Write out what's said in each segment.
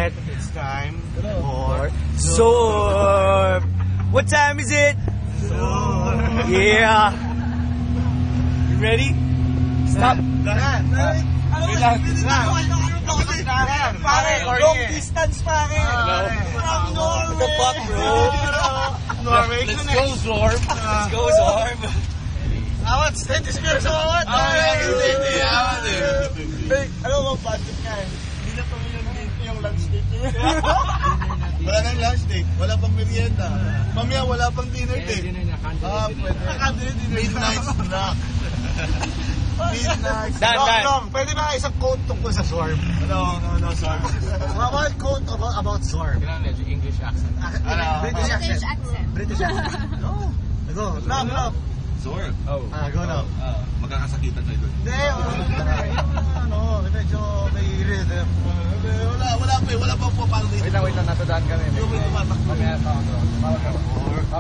it. It's time for Zorb. What time is it? Zorb. Yeah. You ready? Stop. Pare, long distance pare. From Norway. The fuck, bro? Norway. Let's go, Zorb. Let's go, Zorb. Awat, steady siguro sa awat. Ano mo, budget ka eh. Hindi na pang yung lunch date. Wala nang lunch date. Wala pang merienda. Mamaya wala pang dinner date. Pwede. Midnight snack. Midnight snack. Dan. Pwede ba isang quote tungkol sa Zorb? No, Zorb. One quote about Zorb. English accent. British accent. British accent. No. Go. Love. Zorb. Go now. Magkakasakitan tayo doon. Hindi, medyo may rhythm. Wala pa po parang dito. Wait lang, natadaan kami. Yung may tumatakbo. Mamaya pa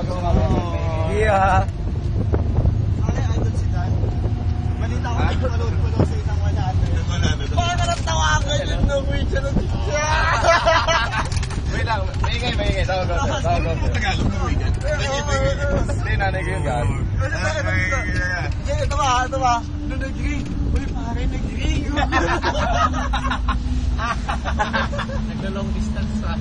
ako. Yeah. Idol si Dan. Balita ko nagpapaload ko daw sa isang 100. Paano natawagan yung Norwegian? Wait lang, maingay. Tawag ko. Tagalog na weekend. Hindi, nanay ko yung gaan. Ito ba? Nag-ring. Uy, pare, nag-ring. Nagla-long distance pa.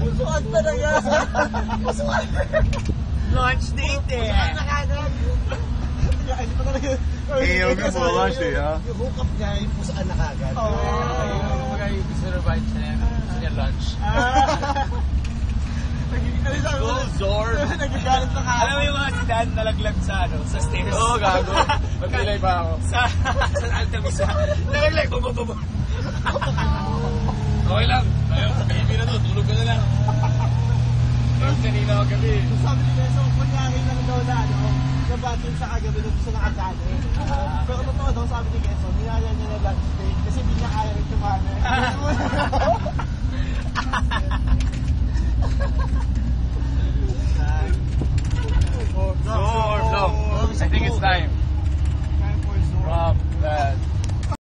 Pusuan talaga. Pusuan. Launch date eh. Pusuan na kagad. Hindi pa talaga. Yung lunch day, ha? Yung hookup niya, yung pusaan na kagad. Yung mga survive sa lunch. Go, Zorb. Nagagalit na kagad. Alam mo yung mga si Dan nalaglag sa stairs? Oo, gago. Magpilay pa ako. Sa Altamisa. Nalaglag. Bum. Okay lang. Baby na to, tulog ka na lang. Kanina ako gabi. Sabi ni Beso, kunyari lang daw na batin sa kagabi na gusto nakadali. Pero totoo daw, sabi ni Beso, niyaya niya na